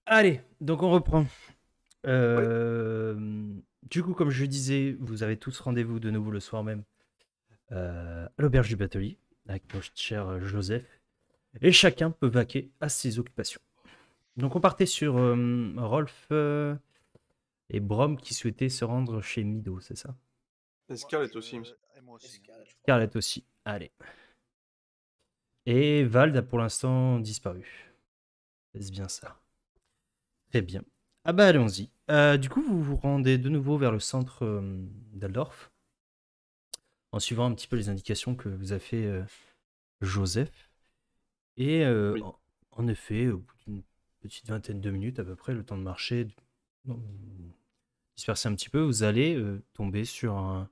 Allez, donc on reprend. Oui, Du coup, comme je disais, vous avez tous rendez-vous de nouveau le soir même à l'auberge du batelier avec notre cher Joseph. Et chacun peut vaquer à ses occupations. Donc on partait sur Rolf et Brom qui souhaitaient se rendre chez Mido, c'est ça? et Moi, Scarlett aussi. et moi aussi, hein. Scarlett, je crois. Scarlett aussi. Allez. Et Vald a pour l'instant disparu. Est-ce bien ça? Très bien. Ah bah allons-y. Du coup, vous vous rendez de nouveau vers le centre d'Aldorf en suivant un petit peu les indications que vous a fait Joseph. Et Oui. en effet, au bout d'une petite vingtaine de minutes à peu près, le temps de marcher, disperser un petit peu, vous allez tomber sur un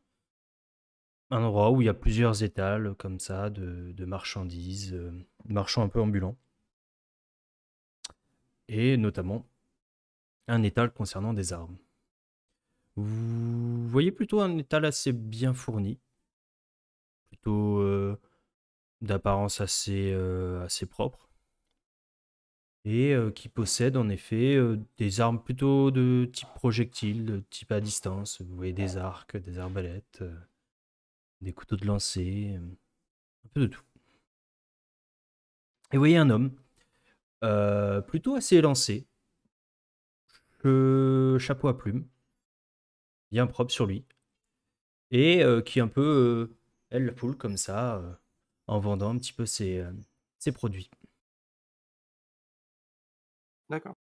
endroit où il y a plusieurs étals comme ça de marchandises, marchands un peu ambulants. Et notamment un étal concernant des armes. Vous voyez plutôt un étal assez bien fourni, plutôt d'apparence assez propre, et qui possède en effet des armes plutôt de type projectile, de type à distance. Vous voyez des arcs, des arbalètes, des couteaux de lancer, un peu de tout. Et vous voyez un homme plutôt assez élancé, chapeau à plumes, bien propre sur lui, et qui un peu elle la foule comme ça, en vendant un petit peu ses produits. D'accord.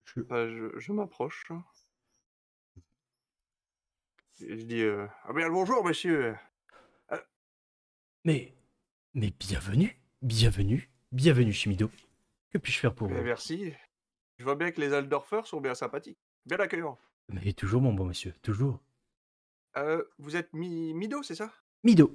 Je- Bah, je m'approche et je dis ah bien le bonjour monsieur. Ah, Mais, mais bienvenue chez Mido. Que puis-je faire pour mais vous? merci. Je vois bien que les Aldorfers sont bien sympathiques, bien accueillants. Mais toujours, mon bon monsieur, toujours. Vous êtes Mido, c'est ça? Mido,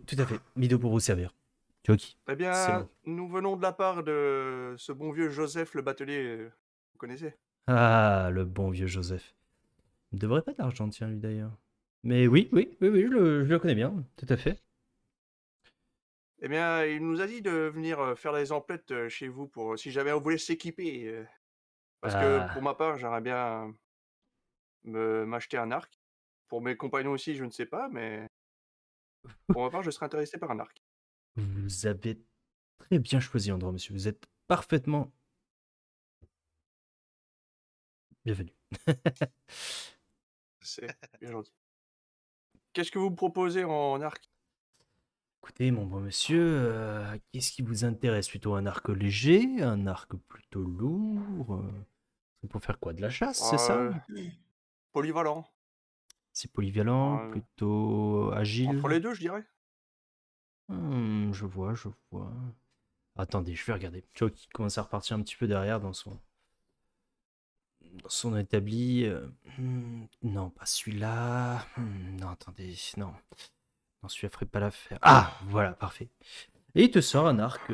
tout à fait. Mido pour vous servir. Tu vois qui? Eh C'est bien, moi. nous venons de la part de ce bon vieux Joseph le batelier, vous connaissez? Ah, le bon vieux Joseph. Il ne devrait pas être argentien, lui, d'ailleurs. Mais oui, je le connais bien, tout à fait. Eh bien, il nous a dit de venir faire les emplettes chez vous pour si jamais on voulait s'équiper. Parce que pour Ah, ma part, j'aimerais bien m'acheter un arc. Pour mes compagnons aussi, je ne sais pas, mais pour ma part, je serais intéressé par un arc. vous avez très bien choisi, André, monsieur. Vous êtes parfaitement bienvenu. C'est bien gentil. Qu'est-ce que vous me proposez en arc? Écoutez, mon bon monsieur, qu'est-ce qui vous intéresse? Plutôt un arc léger, un arc plutôt lourd? C'est pour faire quoi? De la chasse, c'est ça? Euh, Polyvalent. C'est polyvalent, Euh, plutôt Entre agile? les deux, je dirais. Je vois, je vois. Attendez, je vais regarder. Tu vois qu'il commence à repartir un petit peu derrière dans son établi. Non, pas celui-là. Non, attendez, non. Non, celui-là ferait pas l'affaire. Ah, voilà, parfait. Et il te sort un arc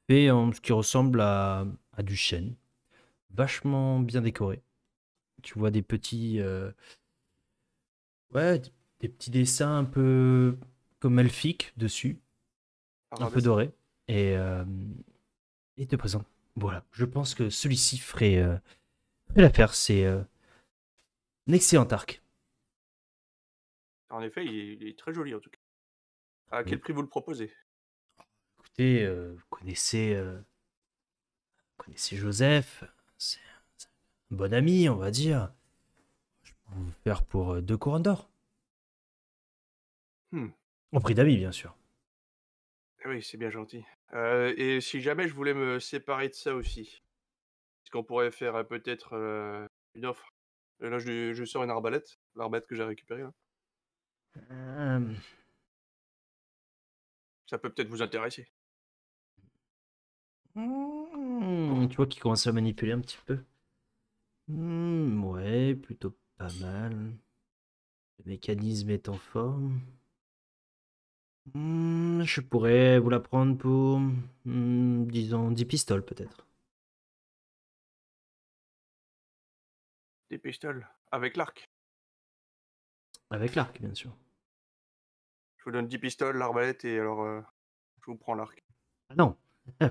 fait en ce qui ressemble à du chêne, vachement bien décoré. Tu vois des petits, ouais, des petits dessins un peu comme elfiques dessus, un peu Arabesque. dorés, et il te présente. Voilà, je pense que celui-ci ferait l'affaire. C'est un excellent arc. En effet, il est très joli en tout cas. À quel Oui. prix vous le proposez? Écoutez, vous connaissez Joseph, c'est un bon ami, on va dire. Je peux vous faire pour 2 couronnes d'or. Hmm. Au prix d'amis, bien sûr. Ah oui, c'est bien gentil. Et si jamais je voulais me séparer de ça aussi, est-ce qu'on pourrait faire peut-être une offre? Là, je sors une arbalète, l'arbalète que j'ai récupérée là. Euh, Ça peut peut-être vous intéresser. tu vois qu'il commence à manipuler un petit peu. Ouais, plutôt pas mal. Le mécanisme est en forme. Je pourrais vous la prendre pour, disons, 10 pistoles peut-être. Des pistoles avec l'arc. Avec l'arc, bien sûr. Je vous donne 10 pistoles, l'arbalète et alors je vous prends l'arc. Ah non,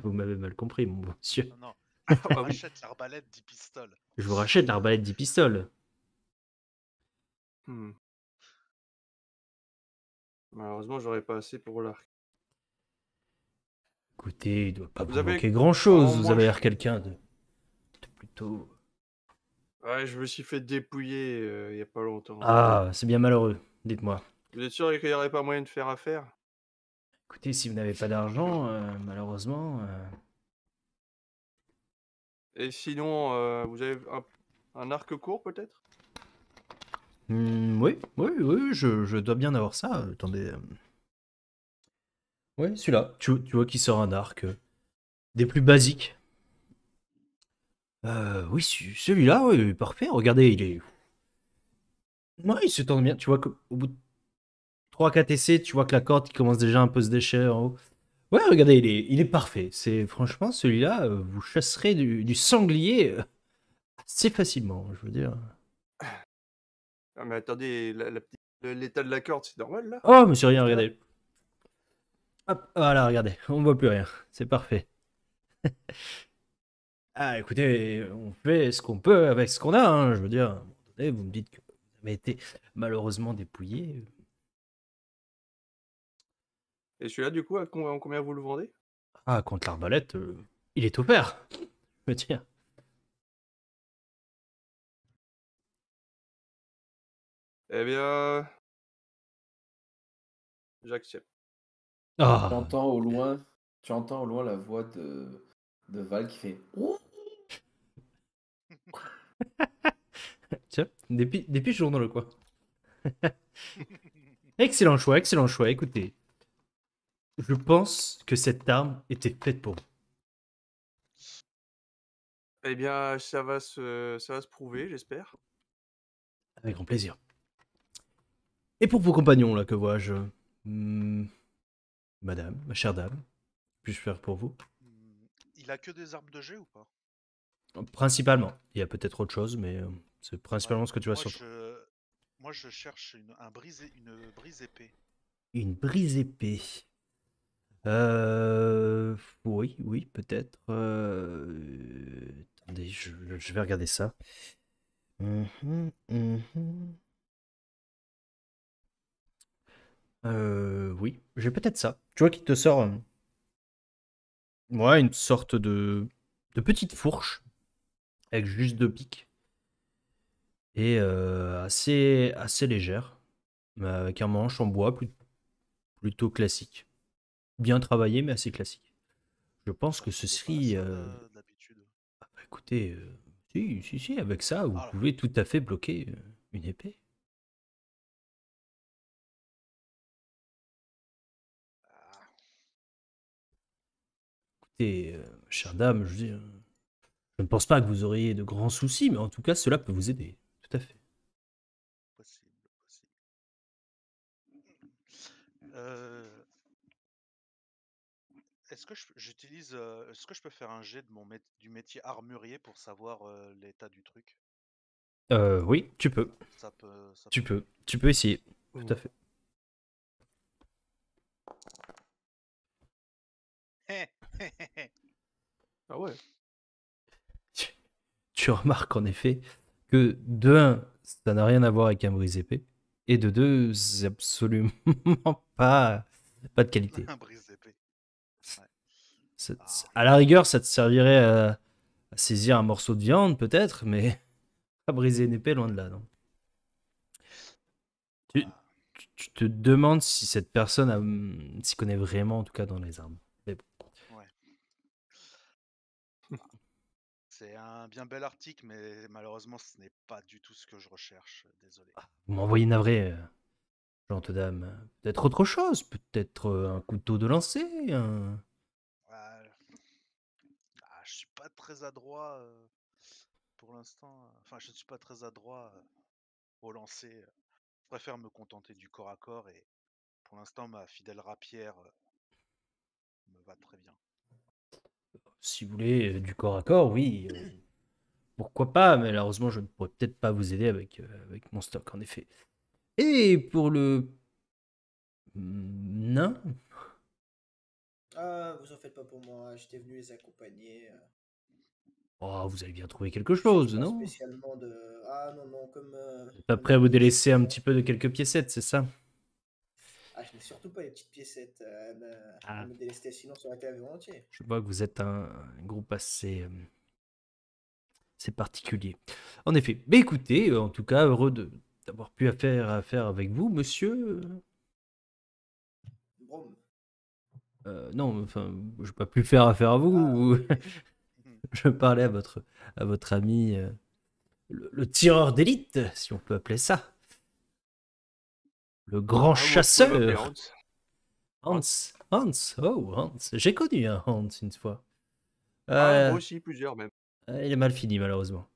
Vous m'avez mal compris, mon bon monsieur. Non, non. Ah Je bah oui. rachète l'arbalète 10 pistoles. Je vous rachète l'arbalète 10 pistoles. Hmm. Malheureusement, j'aurais pas assez pour l'arc. Écoutez, il doit pas Vous vous avez manquer vraiment grand-chose. Vous avez mange. l'air quelqu'un de plutôt... Ouais, je me suis fait dépouiller il y a pas longtemps. Ah, c'est bien malheureux. Dites-moi. Vous êtes sûr qu'il n'y aurait pas moyen de faire affaire? Écoutez, si vous n'avez pas d'argent, malheureusement... Et sinon, vous avez un arc court peut-être? oui, oui, oui, je dois bien avoir ça. Attendez. Ouais, celui-là. Tu vois qui sort un arc. Des plus basiques. Oui, celui-là, oui, parfait. Regardez, il est... Ouais, il se tourne bien. Tu vois qu'au bout de 3-4 essais, tu vois que la corde qui commence déjà un peu à se déchirer en haut. Ouais, regardez, il est parfait. C'est franchement celui-là, vous chasserez du sanglier assez facilement, je veux dire. Ah, mais attendez, l'état de la corde, c'est normal là? Oh, monsieur rien, Restez là. regardez. Hop, voilà, regardez, on voit plus rien. C'est parfait. Ah, écoutez, on fait ce qu'on peut avec ce qu'on a, hein, je veux dire. À un moment donné, vous me dites que vous avez été malheureusement dépouillé. Et celui-là, du coup, en combien vous le vendez? Ah, contre l'arbalète, il est offert, je veux dire. Eh bien, j'accepte. Tu Ah, entends au loin, tu entends au loin la voix de Val qui fait Ouh tiens, des pigeons dans le coin. Excellent choix, excellent choix. Écoutez, je pense que cette arme était faite pour vous. Eh bien, ça va se prouver, j'espère. Avec grand plaisir. Et pour vos compagnons, là, que vois-je Madame, ma chère dame, puis-je faire pour vous? Il a que des armes de jet ou pas? Principalement. Il y a peut-être autre chose, mais c'est principalement Ouais. ce que tu vois sur toi. Moi, je cherche une brise épée. Une brise épée. Oui, oui, peut-être. Attendez, je vais regarder ça. Mhm, mhm. Oui, j'ai peut-être ça. Tu vois qu'il te sort ouais, une sorte de petite fourche avec juste deux pics et assez légère, mais avec un manche en bois plutôt classique. Bien travaillé, mais assez classique. Je pense Ça que ce ressemble pas à serait... ça d'habitude. bah, écoutez, si, avec ça, vous Ah là. pouvez tout à fait bloquer une épée. Ah, Écoutez, chère je- dame, je veux dire, je ne pense pas que vous auriez de grands soucis, mais en tout cas, cela peut vous aider. Tout à fait. Possible, possible. Euh, est-ce que je peux faire un jet de du métier armurier pour savoir l'état du truc? Oui, tu peux. Ça Tu peut peux. m'aider. Tu peux essayer. Tout à Mhm. fait. Ah ouais. Tu remarques en effet que de un, ça n'a rien à voir avec un brise-épée, et de deux, c'est absolument pas de qualité. Un brise épée. Ouais. Ah, À la rigueur, ça te servirait à saisir un morceau de viande, peut-être, mais pas briser une épée, loin de là, non. Tu, ah, tu te demandes si cette personne s'y connaît vraiment, en tout cas dans les armes. Mais bon. ouais. C'est un bien bel article, mais malheureusement, ce n'est pas du tout ce que je recherche. Désolé. Vous m'envoyez navré, gente dame. Peut-être autre chose, peut-être un couteau de lancer, Ah, je suis pas très adroit pour l'instant. Enfin, je ne suis pas très adroit au lancer. Je préfère me contenter du corps à corps et pour l'instant, ma fidèle rapière me va très bien. Si vous voulez, du corps à corps, oui. Pourquoi pas, mais malheureusement, je ne pourrais peut-être pas vous aider avec mon stock, en effet. Et pour le nain, Ah, vous en faites pas pour moi, j'étais venu les accompagner. Oh, vous allez bien trouver quelque Je cherche chose, pas non? spécialement de. Ah non, non, comme Vous êtes pas mon prêt à vous ami, je délaisser sais un pas. petit peu de quelques piécettes, c'est ça? Ah, je n'ai surtout pas les petites piécettes à Ah, me délester, sinon ça aurait été volontiers. je vois que vous êtes un groupe assez particulier. En effet. Mais écoutez, en tout cas, heureux d'avoir pu affaire avec vous, monsieur. Brom. Non, enfin, je n'ai pas pu faire affaire à vous. Ah, oui, oui. Je parlais à votre ami, le tireur d'élite, si on peut appeler ça. Le grand Ah, moi, vous pouvez m'appeler chasseur. Hans. Hans. J'ai connu un Hans une fois. Ah, Euh, moi aussi, plusieurs même. il est mal fini, malheureusement.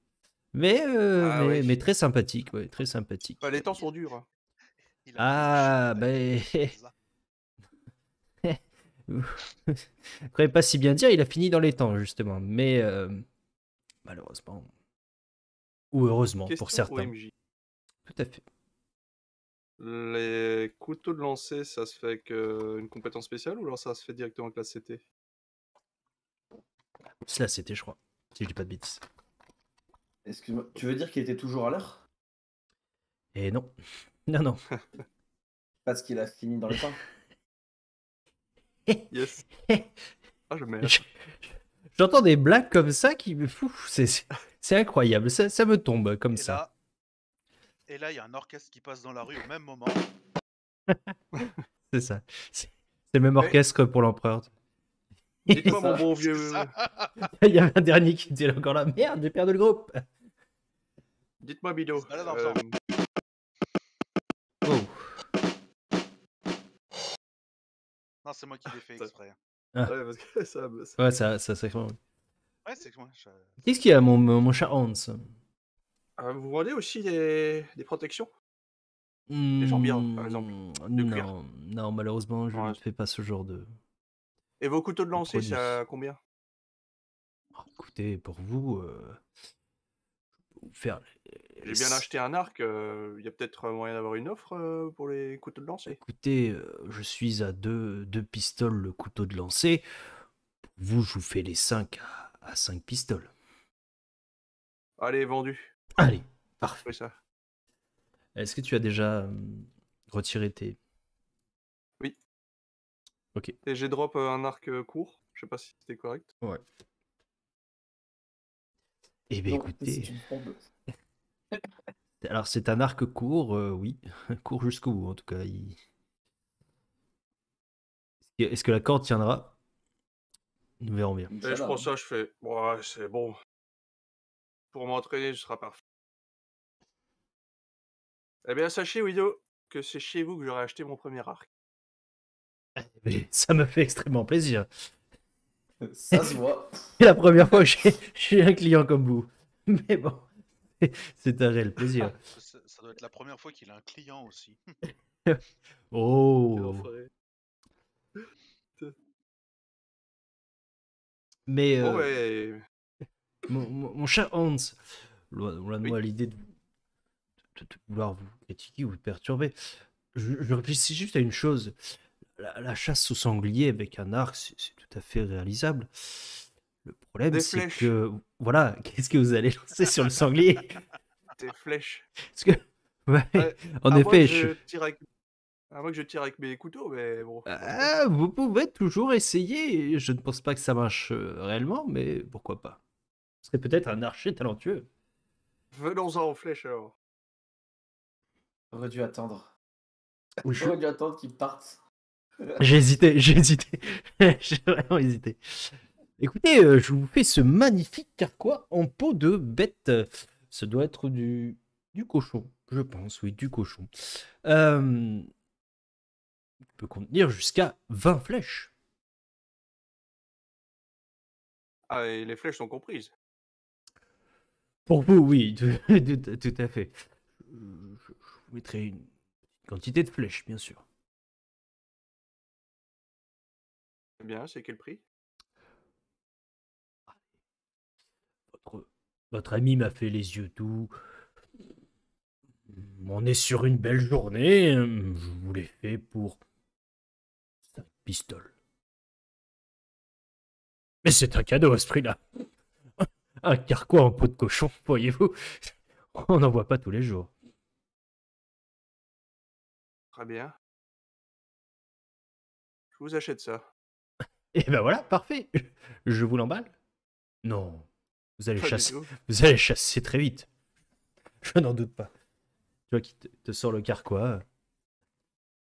Mais, euh, Ah mais, oui. mais très sympathique, ouais, très sympathique. Bah, les temps sont durs. Hein. Il a Ah, débouché ben. c'est ça. Vous ne croyez pas si bien dire, il a fini dans les temps, justement. Mais malheureusement, ou heureusement pour Question certains. OMJ. Tout à fait. Les couteaux de lancer, ça se fait avec une compétence spéciale ou alors ça se fait directement avec la CT? Cela, c'était, je crois, si je dis pas de bêtises. Excuse-moi, tu veux dire qu'il était toujours à l'heure? Et non. Non. Parce qu'il a fini dans les temps. Yes. Ah, je mets. J'entends des blagues comme ça qui me fou. C'est incroyable. Ça me tombe comme Et ça. là, il y a un orchestre qui passe dans la rue au même moment. C'est ça. C'est le même Mais- orchestre pour l'empereur. Dites-moi, mon Ça. bon C'est vieux. ça. Il y avait un dernier qui était encore là. Merde, j'ai perdu le groupe. Dites-moi, Bido. Se balade en forme. Oh. Non, c'est moi qui l'ai fait Ça- exprès. Ah. Ouais, parce que ça. Ouais, ça c'est vraiment. Ouais, c'est que moi. Qu'est-ce qu'il y a, mon cher Hans? Vous vendez aussi des protections? Des jambières, par exemple, de cuir. Non, malheureusement, je Ouais. ne fais pas ce genre de Et vos couteaux de lancer, produit. c'est à combien? Oh, écoutez, pour vous, faire. J'ai bien acheté un arc. Il y a peut-être moyen d'avoir une offre pour les couteaux de lancer. Écoutez, je suis à deux pistoles le couteau de lancer. Pour vous, je vous fais les 5 à 5 pistoles. Allez, vendu. Allez, parfait. Oui, ça. Est-ce que tu as déjà retiré tes... Oui. Ok. Et j'ai drop un arc court. Je sais pas si c'était correct. Ouais. Eh bien, Non, c'est écoutez... une trompe. Alors, c'est un arc court, oui. Court jusqu'au bout, en tout cas. Est-ce que la corde tiendra? Nous verrons bien. Et je Inch'Allah, prends hein. ça, je fais. Ouais, c'est bon. Pour m'entraîner, ce sera parfait. Eh bien, sachez, Wido, que c'est chez vous que j'aurais acheté mon premier arc. Mais ça me fait extrêmement plaisir. Ça se voit. C'est la première fois que j'ai un client comme vous. Mais bon, c'est un réel plaisir. Ça doit être la première fois qu'il a un client aussi. Oh. Enfoiré. Mais Bon, ouais. mon cher Hans, loin de Oui. moi l'idée de vouloir vous critiquer ou vous perturber. Je réfléchis juste à une chose. La chasse au sanglier avec un arc, c'est tout à fait réalisable. Le problème, Des c'est flèches. que, voilà, qu'est-ce que vous allez lancer sur le sanglier? Des flèches. Parce que, ouais, Ouais, en à moins effet, que je tire avec... À moins que je tire avec mes couteaux, mais bon. Vous pouvez toujours essayer. Je ne pense pas que ça marche réellement, mais pourquoi pas? Vous serez peut-être un archer talentueux. Venons-en aux flèches alors. J'aurais dû attendre. Oui, J'aurais dû attendre qu'ils partent. J'ai hésité. J'ai vraiment hésité. Écoutez, je vous fais ce magnifique carquois en peau de bête. Ça doit être du cochon, je pense, oui, du cochon. Il peut contenir jusqu'à 20 flèches. Ah, et les flèches sont comprises. Pour vous, oui, tout à fait. Je vous mettrai une quantité de flèches, bien sûr. Eh bien, c'est quel prix? Votre ami m'a fait les yeux doux. On est sur une belle journée. Je vous l'ai fait pour 5 pistoles. Mais c'est un cadeau à ce prix-là. Un carquois en peau de cochon, voyez-vous. On n'en voit pas tous les jours. Très bien. Je vous achète ça. Et ben voilà, parfait. Je vous l'emballe. Non, vous allez Pas du chasser, tout. vous allez chasser très vite. Je n'en doute pas. Tu vois qui te sort le carquois.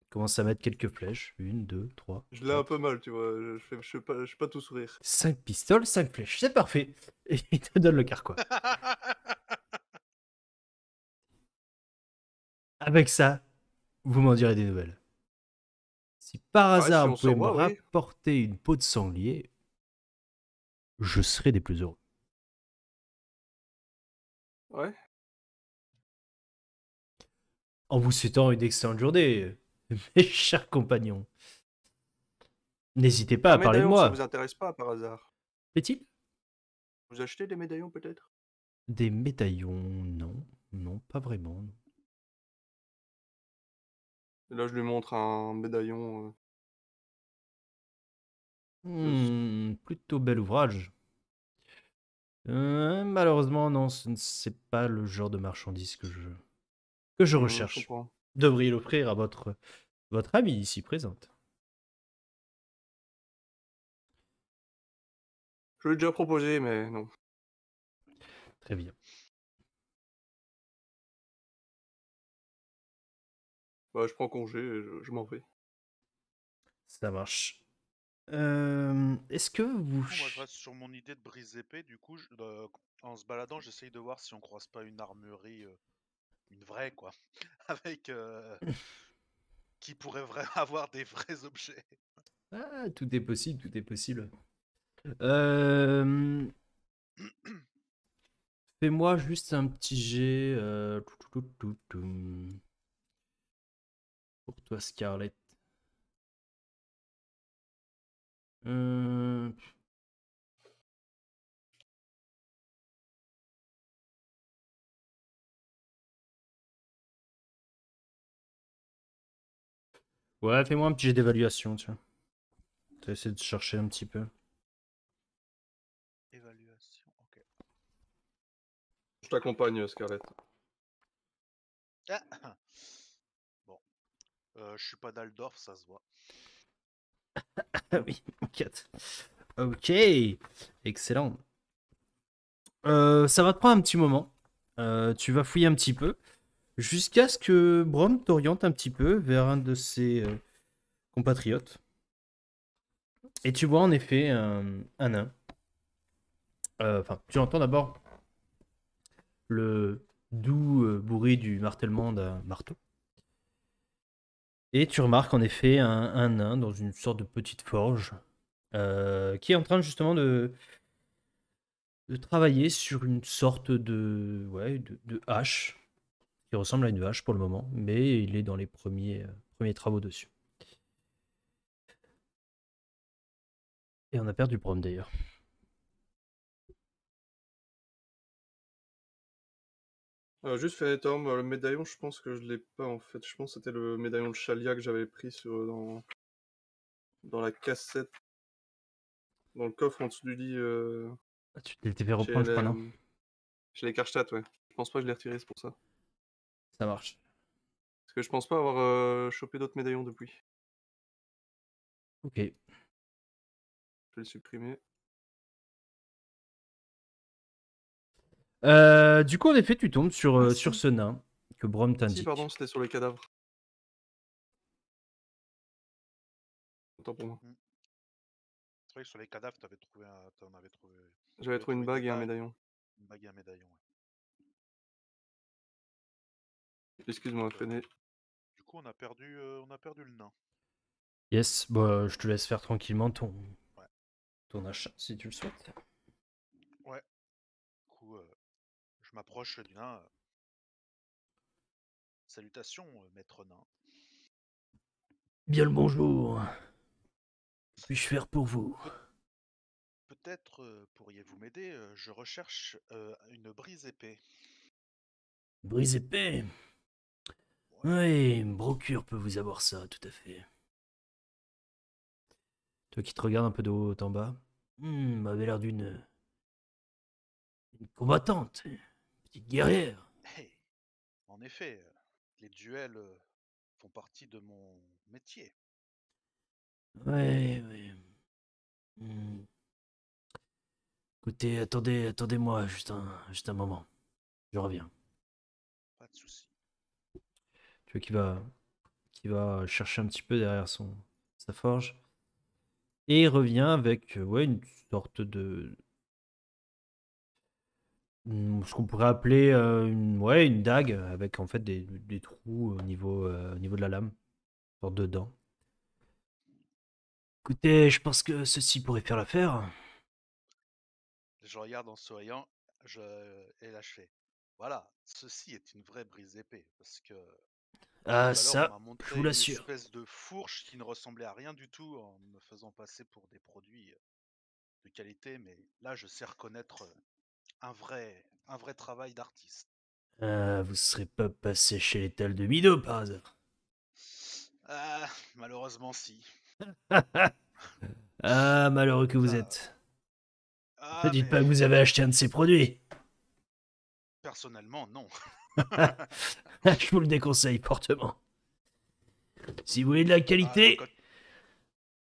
Commence à mettre quelques flèches. 1, 2, 3. Je l'ai un peu mal, tu vois. Je fais pas tout sourire. 5 pistoles, 5 flèches. C'est parfait. Et il te donne le carquois. Avec ça, vous m'en direz des nouvelles. Si par Ouais, hasard si vous on pouvez s'en me va, oui. rapporter une peau de sanglier, je serai des plus heureux. Ouais. En vous souhaitant une excellente journée, mes chers compagnons. N'hésitez pas Un à parler de médaillon, ça vous moi. intéresse pas par hasard? Plaît-il? Vous achetez des médaillons peut-être? Des médaillons? Non. Non, pas vraiment. Et là, je lui montre un médaillon. Plutôt bel ouvrage. Malheureusement, non, c'est pas le genre de marchandise que je Je recherche. comprends. Devriez l'offrir à votre amie ici présente. Je l'ai déjà proposé, mais non. Très bien. Bah, je prends congé et je m'en vais. Ça marche. Est-ce que vous... Moi, je reste sur mon idée de brise épée. Du coup, en se baladant, j'essaye de voir si on croise pas une armurerie, une vraie, quoi, avec qui pourrait avoir des vrais objets. Ah, tout est possible, tout est possible. Euh, Fais-moi juste un petit jet. Pour toi, Scarlett. Euh, Ouais, fais-moi un petit jet d'évaluation, tiens. Tu vas essayer de chercher un petit peu. Évaluation, ok. Je t'accompagne, Scarlett. Ah bon, je suis pas d'Aldorf, ça se voit. Ah oui, 4. Ok, excellent. Ça va te prendre un petit moment. Tu vas fouiller un petit peu. Jusqu'à ce que Brom t'oriente un petit peu vers un de ses compatriotes. Et tu vois en effet un nain. Enfin, tu entends d'abord le doux bruit du martèlement d'un marteau. Et tu remarques en effet un nain dans une sorte de petite forge qui est en train justement de travailler sur une sorte de hache qui ressemble à une vache pour le moment, mais il est dans les premiers travaux dessus. Et on a perdu Brom d'ailleurs. Juste fait Tom, le médaillon, je pense que je l'ai pas en fait. Je pense que c'était le médaillon de Chalia que j'avais pris dans la cassette, dans le coffre en dessous du lit Ah, tu t'es fait chez, reprendre, je crois, non? chez les Karstadt, ouais. Je pense pas que je l'ai retiré, c'est pour ça. Ça marche. Parce que je pense pas avoir chopé d'autres médaillons depuis. Ok. Je vais le supprimer. Du coup, en effet, tu tombes sur Ah, si. ce nain que Brom Si, t'indique. pardon, c'était sur les cadavres. Autant pour moi. C'est vrai que sur les cadavres, t'en avais trouvé. J'avais trouvé une bague et un médaillon. Une bague et un médaillon, ouais. Excuse-moi, Freinet. Du coup, on a perdu le nain. Yes, bah, je te laisse faire tranquillement ton achat si tu le souhaites. Ouais. Du coup, je m'approche du nain. Salutations, maître nain. Bien le bonjour. Que puis-je faire pour vous? Peut-être pourriez-vous m'aider. Je recherche une brise épée. Brise épée. Ouais. Oui, Brocure peut vous avoir ça, tout à fait. Toi qui te regardes un peu de haut en bas. M'avait l'air d'une combattante, une petite guerrière. Hey, en effet, les duels font partie de mon métier. Ouais, ouais. Hmm. Écoutez, attendez-moi juste un moment. Je reviens. Pas de souci. Tu vois qu'il va chercher un petit peu derrière sa forge. Et il revient avec ouais, une sorte ce qu'on pourrait appeler ouais, une dague avec en fait des trous au niveau de la lame, une sorte de dent. Écoutez, je pense que ceci pourrait faire l'affaire. Je regarde en souriant, et là je fais. Voilà, ceci est une vraie brise épée, parce que Ah, tout à l'heure on ça, m'a je vous montré une l'assure. espèce de fourche qui ne ressemblait à rien du tout en me faisant passer pour des produits de qualité, mais là je sais reconnaître un vrai travail d'artiste. Ah, vous serez pas passé chez l'étal de Mido par hasard. Ah, malheureusement si. Ah, malheureux que vous Enfin, êtes. Ne ah dites mais pas que vous avez acheté un de ces produits. personnellement non. Je vous le déconseille fortement. Si vous voulez de la Ah, qualité, quand-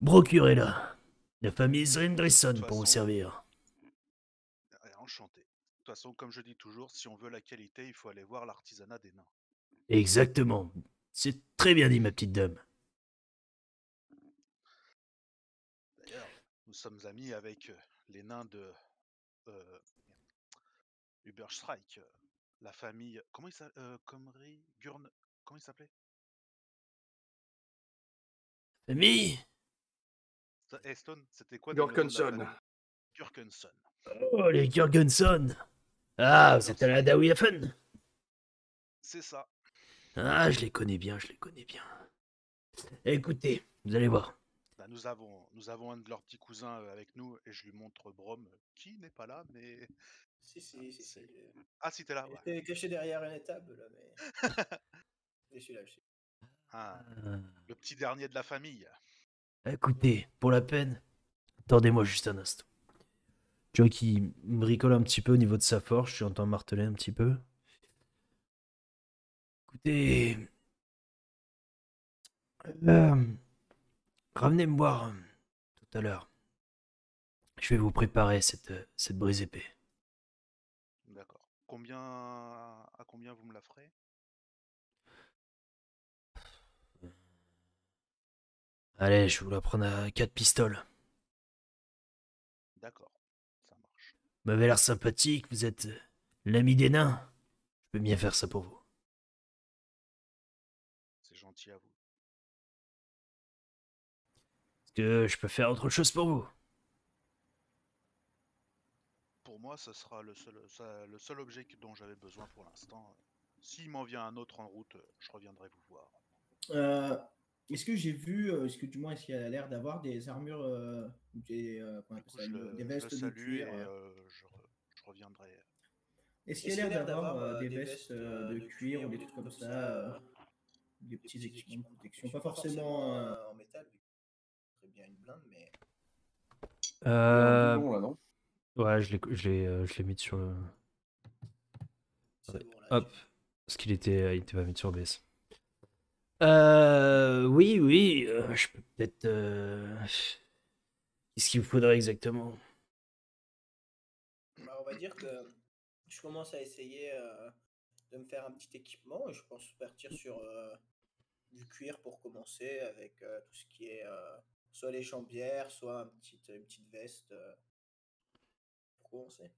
procurez-la. La famille de toute Zrindrisson pour vous façon, servir. enchanté. De toute façon, comme je dis toujours, si on veut la qualité, il faut aller voir l'artisanat des nains. Exactement. C'est très bien dit, ma petite dame. D'ailleurs, nous sommes amis avec les nains de euh, Uberstrike, la famille. Comment il s'appelle Comrie Gurn. Comment il s'appelait Famille? Stone, c'était quoi déjà le nom de la Gorkonson. famille Gurkenson. Oh, les Jurgenson. Ah, vous Alors, êtes allé à Dawiafen? c'est ça. Ah, je les connais bien, je les connais bien. Écoutez, vous allez voir. Bah, nous avons un de leurs petits cousins avec nous et je lui montre Brom, qui n'est pas là, mais Si, si, si, c'est. si. Ah, si t'es là, ouais. J'étais caché derrière une étable, là, mais. Je suis là, je suis Ah, Ah, le petit dernier de la famille. écoutez, pour la peine, attendez-moi juste un instant. Tu vois qu'il bricole un petit peu au niveau de sa forge, tu entends marteler un petit peu. Écoutez, euh, revenez me voir tout à l'heure. Je vais vous préparer cette brise épée. D'accord. À combien vous me la ferez? Allez, je vais vous la prendre à 4 pistoles. D'accord, ça marche. Vous m'avez l'air sympathique, vous êtes l'ami des nains. Je peux bien faire ça pour vous. C'est gentil à vous. Est-ce que je peux faire autre chose pour vous? Pour moi, ce sera le seul objet dont j'avais besoin pour l'instant. S'il m'en vient un autre en route, je reviendrai vous voir. Euh, est-ce que j'ai vu, est-ce que du moins, est-ce qu'il a l'air d'avoir des armures, qu'on Du appelle coup, ça, des je le vestes de salue cuir et je reviendrai. Est-ce qu'il a l'air d'avoir des vestes de cuir ou des trucs comme ça, des petits équipements de protection? Pas forcément. en métal, vu que très bien une blinde, mais. Il y a un Euh... doublon là, non? Ouais, je l'ai mis sur le... C'est bon, là, Hop, j'ai. parce il était pas mis sur BS. Oui, oui, je peux peut-être... Qu'est-ce qu'il me faudrait exactement? Bah, on va dire que je commence à essayer de me faire un petit équipement et je pense partir sur du cuir pour commencer avec tout ce qui est soit les jambières, soit une petite veste pour commencer.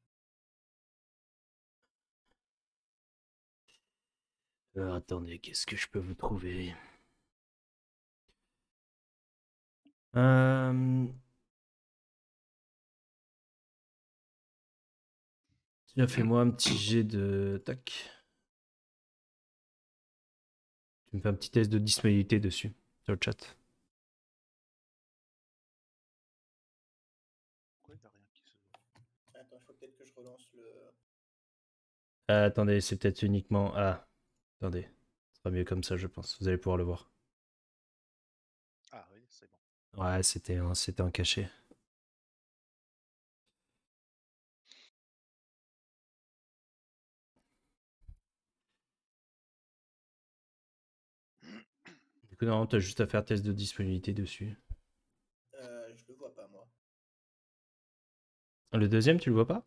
Attendez, qu'est-ce que je peux vous trouver? Euh... Tiens, fais-moi un petit jet de... Tac. Tu me fais un petit test de disponibilité dessus, sur le chat. Pourquoi il n'y a rien qui se. Attends, il faut peut-être que je relance le. Attendez, c'est peut-être uniquement... Ah, attendez. Ce sera mieux comme ça, je pense. Vous allez pouvoir le voir. Ah oui, c'est bon. Ouais, c'était un cachet. Du coup, non, t'as juste à faire test de disponibilité dessus. Je le vois pas, moi. Le deuxième, tu le vois pas?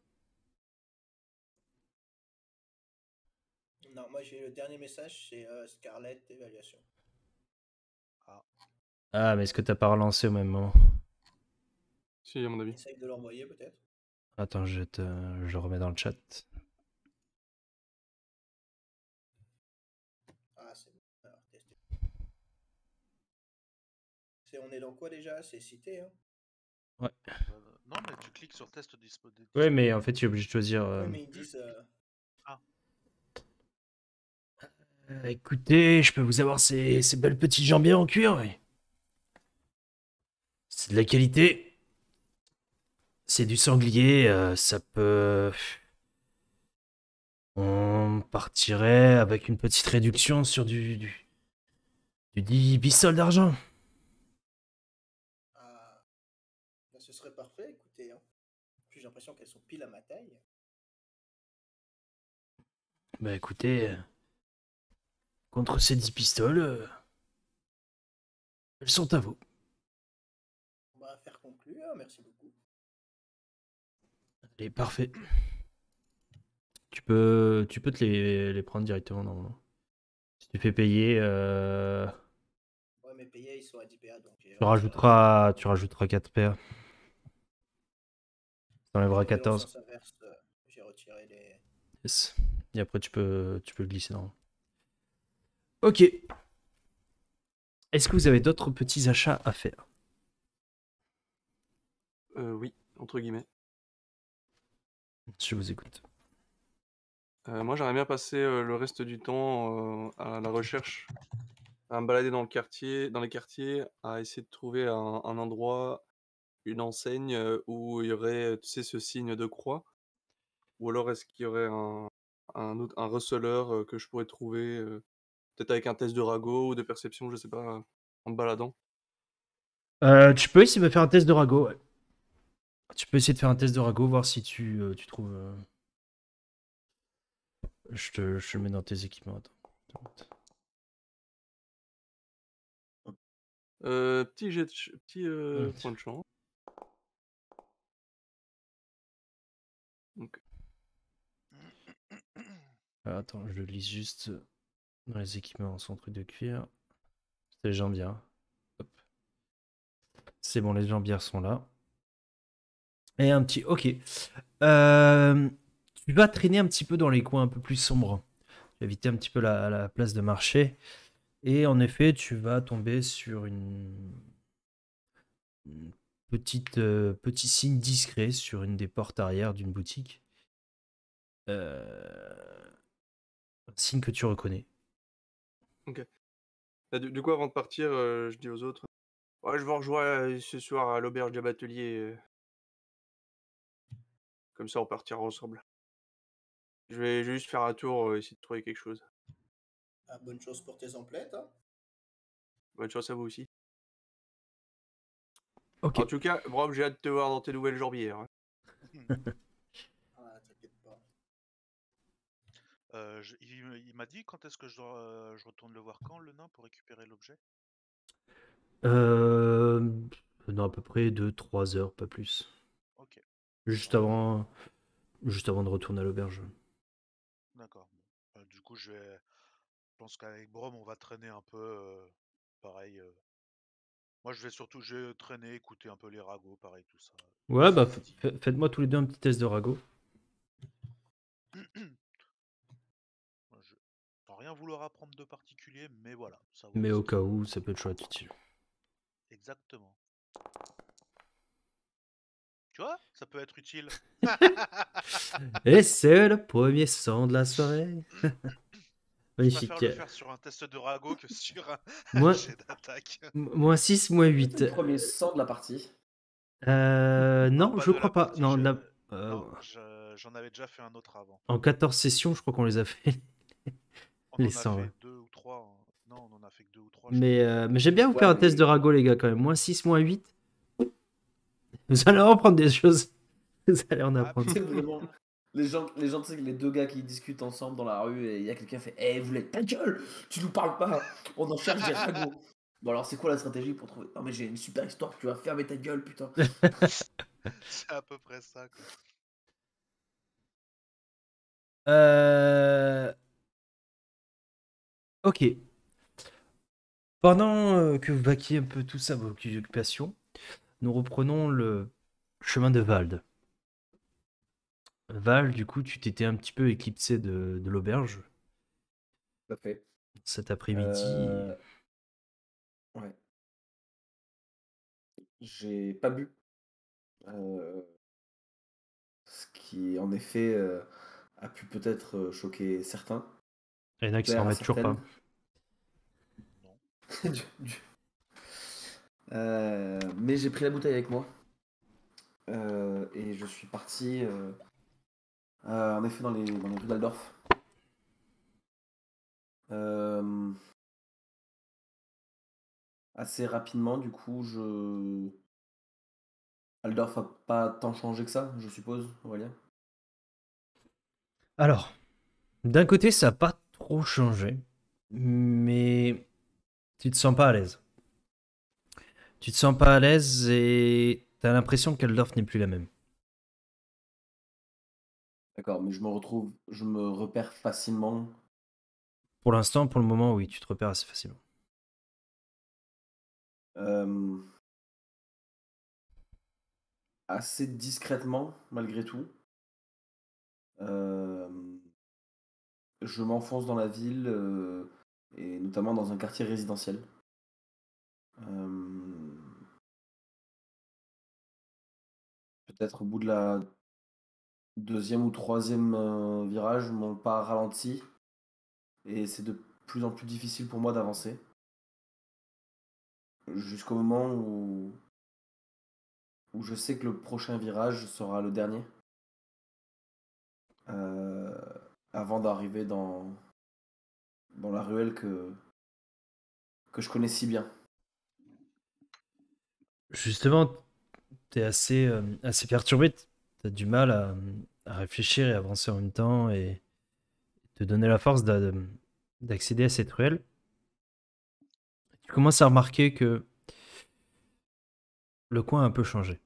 Non, moi j'ai le dernier message, c'est Scarlett évaluation. Ah, mais est-ce que t'as pas relancé au même moment? Si, à mon avis. Essaye de l'envoyer peut-être. Attends, je le remets dans le chat. Ah, c'est bon. Alors, tester. On est dans quoi déjà? C'est cité, hein? Non, mais tu cliques sur test dispo. Ouais, mais en fait, tu es obligé de choisir. Oui, mais ils disent. Écoutez, je peux vous avoir ces belles petites jambières en cuir, oui. C'est de la qualité. C'est du sanglier, ça peut. On partirait avec une petite réduction sur du 10 pistoles d'argent. Ah, bah, ce serait parfait, écoutez. Hein. Puis j'ai l'impression qu'elles sont pile à ma taille. Bah écoutez, contre ces 10 pistoles, elles sont à vous. On va faire conclure, merci beaucoup. Allez, parfait. Tu peux te les prendre directement normalement. Si tu fais payer, Ouais, mes payés ils sont à 10 PA donc. tu rajouteras 4 PA. T'enlèveras 14. J'ai retiré les. Yes. Et après tu peux le glisser dans. Ok. Est-ce que vous avez d'autres petits achats à faire? Oui, entre guillemets. Je vous écoute. Moi, j'aimerais bien passer le reste du temps à la recherche, à me balader dans les quartiers, à essayer de trouver un endroit, une enseigne où il y aurait, tu sais, ce signe de croix. Ou alors est-ce qu'il y aurait un receleur que je pourrais trouver, peut-être avec un test de ragot ou de perception, je sais pas, en me baladant. Tu peux essayer de faire un test de ragot. Ouais. Tu peux essayer de faire un test de ragot, voir si tu trouves. Je te le mets dans tes équipements. Attends. Petit point de chance. Donc, Alors, attends, je le lis juste dans les équipements, son truc de cuir. C'est les jambières. Hop. C'est bon, les jambières sont là. Et un petit. Ok. Tu vas traîner un petit peu dans les coins un peu plus sombres. Tu vas éviter un petit peu la place de marché. Et en effet, tu vas tomber sur une petit signe discret sur une des portes arrière d'une boutique. Un signe que tu reconnais. ok. Du coup, avant de partir, je dis aux autres, ouais, je vous rejoins ce soir à l'auberge de Batelier. Comme ça, on partira ensemble. Je vais juste faire un tour, essayer de trouver quelque chose. Ah, bonne chose pour tes emplettes. Hein. Bonne chance à vous aussi. Ok. En tout cas, Brom, j'ai hâte de te voir dans tes nouvelles jambières. Hein. Ah, t'inquiète pas. Il m'a dit quand est-ce que je retourne le voir quand, le nain, pour récupérer l'objet? Dans à peu près 2-3 heures, pas plus. Ok. Juste avant de retourner à l'auberge. D'accord. Du coup, je pense qu'avec Brom, on va traîner un peu. Pareil. Moi, je vais traîner, écouter un peu les ragots, pareil, tout ça. Ouais, bah faites-moi tous les deux un petit test de ragot. Je sans rien vouloir apprendre de particulier, mais voilà. Ça vaut Mais le au coup. cas où, ça peut toujours être utile. Exactement. Tu vois, ça peut être utile. Et c'est le premier son de la soirée. Je Magnifique. préfère le faire sur un test de ragot que sur un Moi- jet d'attaque. Moins 6, moins 8. Le premier sang de la partie. Non, pas je de la crois pas. partie, Non, non, j'en avais déjà fait un autre avant. en 14 sessions, je crois qu'on les a fait. On Les en a 100, fait ouais. 2 ou 3. Non, on en a fait que 2 ou 3. Mais j'aime bien vous Ouais, faire un mais- test de ragot, les gars, quand même. Moins 6, moins 8. Vous allez en apprendre des choses. Vous allez en apprendre. C'est vraiment. Les gens, tu sais, les deux gars qui discutent ensemble dans la rue et il y a quelqu'un qui fait Eh, vous l'êtes ta gueule, tu nous parles pas, on en cherche des ragots. Bon, alors c'est quoi la stratégie pour trouver... Non mais j'ai une super histoire, tu vas fermer ta gueule, putain. C'est à peu près ça, quoi. Ok. Pendant que vous vaquiez un peu tout ça, vos occupations, nous reprenons le chemin de Vald. Val, du coup, tu t'étais un petit peu éclipsé de l'auberge Tout à fait. cet après-midi. Ouais. J'ai pas bu. Euh, Ce qui, en effet, a pu peut-être choquer certains, Il y en a qui s'en plaire à remettent toujours pas. Non. Du- mais j'ai pris la bouteille avec moi. Et je suis parti, en effet, dans les rues d'Aldorf. Assez rapidement, du coup, Aldorf a pas tant changé que ça, je suppose, Aurélien. Alors, d'un côté, ça n'a pas trop changé, mais tu te sens pas à l'aise. Tu te sens pas à l'aise et t'as l'impression qu'Eldorf n'est plus la même. D'accord, mais je me repère facilement. Pour l'instant, pour le moment, oui, tu te repères assez facilement. euh, Assez discrètement, malgré tout. Euh, je m'enfonce dans la ville, et notamment dans un quartier résidentiel. Euh, Peut-être au bout de la deuxième ou troisième virage, mon pas ralentit et c'est de plus en plus difficile pour moi d'avancer. Jusqu'au moment où je sais que le prochain virage sera le dernier. euh, Avant d'arriver dans la ruelle que je connais si bien. Justement, t'es assez perturbé. T'as du mal à réfléchir et avancer en même temps et te donner la force d'accéder à cette ruelle. Tu commences à remarquer que le coin a un peu changé.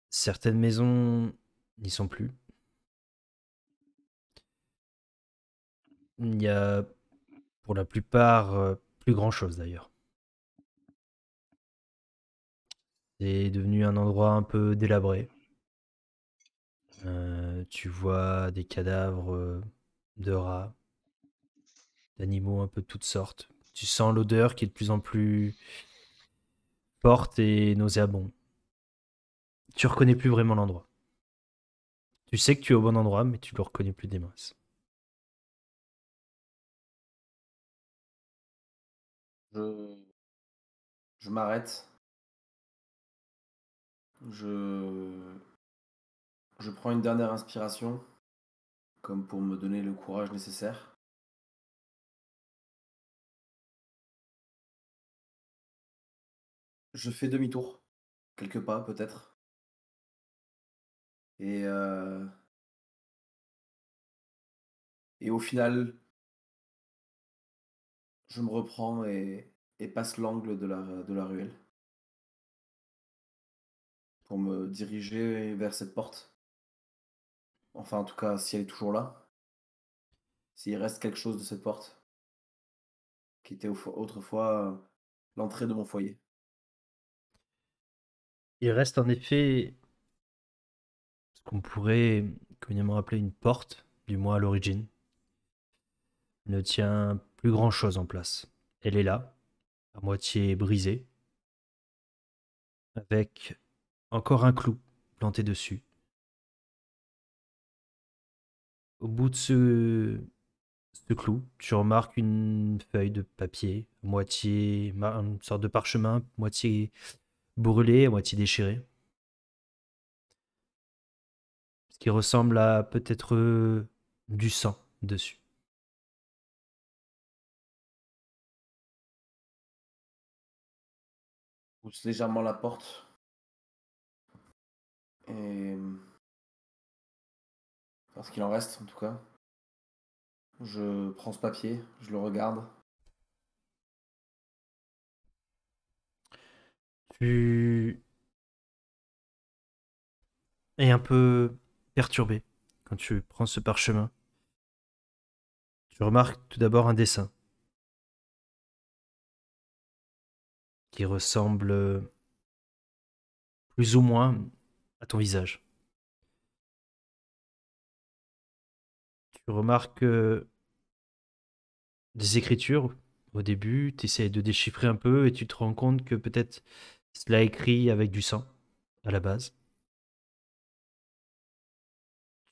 Certaines maisons n'y sont plus. Il y a pour la plupart plus grand chose d'ailleurs. C'est devenu un endroit un peu délabré. Tu vois des cadavres de rats, d'animaux un peu de toutes sortes. Tu sens l'odeur qui est de plus en plus forte et nauséabonde. Tu reconnais plus vraiment l'endroit. Tu sais que tu es au bon endroit, mais tu le reconnais plus des masses. Je, je m'arrête. Je, je prends une dernière inspiration, comme pour me donner le courage nécessaire. Je fais demi-tour, quelques pas peut-être. Et, euh, et au final, je me reprends et passe l'angle de la ruelle pour me diriger vers cette porte. Enfin, en tout cas, si elle est toujours là, s'il reste quelque chose de cette porte, qui était autrefois l'entrée de mon foyer. Il reste en effet ce qu'on pourrait communément appeler une porte, du moins à l'origine. Il ne tient plus grand chose en place. Elle est là, à moitié brisée, avec encore un clou planté dessus. Au bout de ce clou, tu remarques une feuille de papier, une sorte de parchemin, moitié brûlé, à moitié déchiré. Ce qui ressemble à peut-être du sang dessus. Je pousse légèrement la porte et parce qu'il en reste en tout cas. Je prends ce papier, je le regarde. Tu es un peu perturbé quand tu prends ce parchemin. Tu remarques tout d'abord un dessin qui ressemble plus ou moins à ton visage. Tu remarques des écritures. Au début, tu essaies de déchiffrer un peu et tu te rends compte que peut-être cela est écrit avec du sang à la base.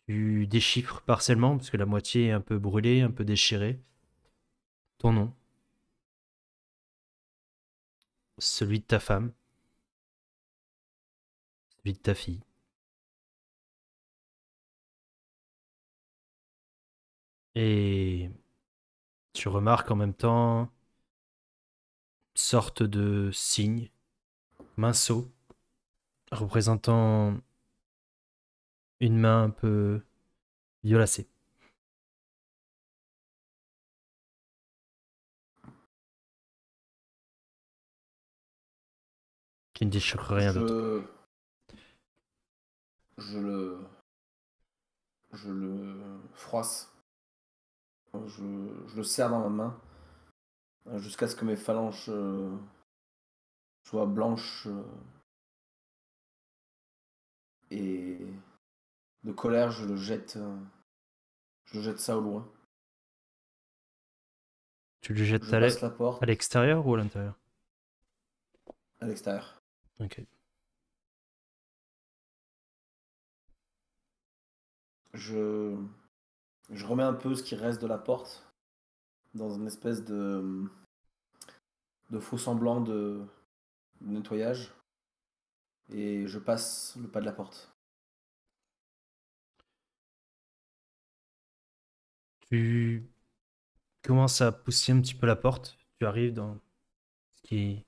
Tu déchiffres partiellement parce que la moitié est un peu brûlée, un peu déchirée. Ton nom, celui de ta femme, celui de ta fille. Et tu remarques en même temps une sorte de signe, minceau, représentant une main un peu violacée. Qui ne déchiffre rien d'autre. Je le froisse. Je le serre dans ma main jusqu'à ce que mes phalanges soient blanches et de colère, je le jette ça au loin. Tu le jettes Je passe la porte à l'extérieur ou à l'intérieur? à l'extérieur. Ok. Je remets un peu ce qui reste de la porte dans une espèce de faux semblant de nettoyage et je passe le pas de la porte. Tu commences à pousser un petit peu la porte. Tu arrives dans ce qui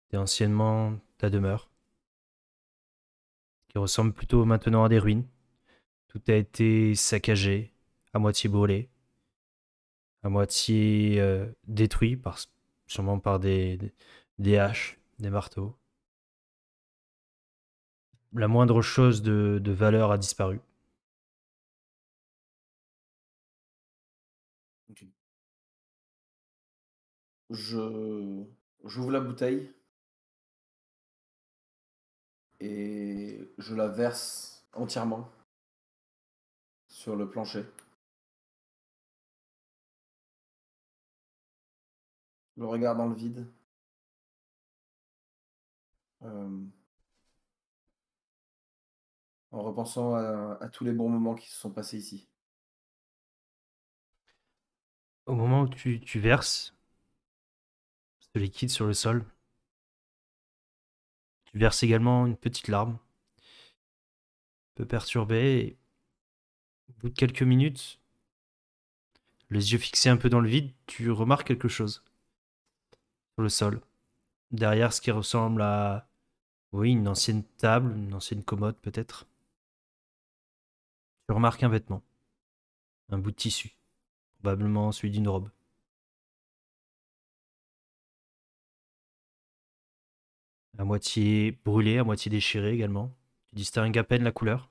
était anciennement ta demeure, qui ressemble plutôt maintenant à des ruines. Tout a été saccagé, à moitié brûlé, à moitié détruit, sûrement par des haches, des marteaux. La moindre chose de valeur a disparu. Okay. J'ouvre la bouteille et je la verse entièrement sur le plancher. Je le regarde dans le vide. En repensant à tous les bons moments qui se sont passés ici. Au moment où tu verses ce liquide sur le sol, tu verses également une petite larme, un peu perturbée, et au bout de quelques minutes, les yeux fixés un peu dans le vide, tu remarques quelque chose sur le sol. Derrière ce qui ressemble à, oui, une ancienne table, une ancienne commode peut-être. Tu remarques un vêtement, un bout de tissu, probablement celui d'une robe. À moitié brûlé, à moitié déchiré également. Tu distingues à peine la couleur.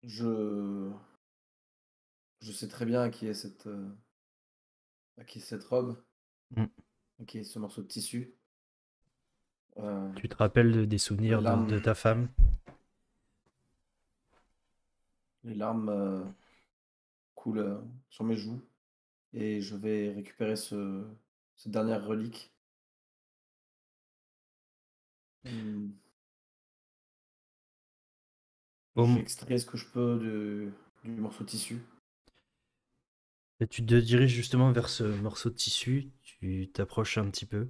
Je sais très bien à qui est cette robe, Mm. à qui est ce morceau de tissu. Tu te rappelles des souvenirs de ta femme. Les larmes coulent sur mes joues et je vais récupérer cette dernière relique. J'extrais ce que je peux du morceau de tissu. Et tu te diriges justement vers ce morceau de tissu, tu t'approches un petit peu,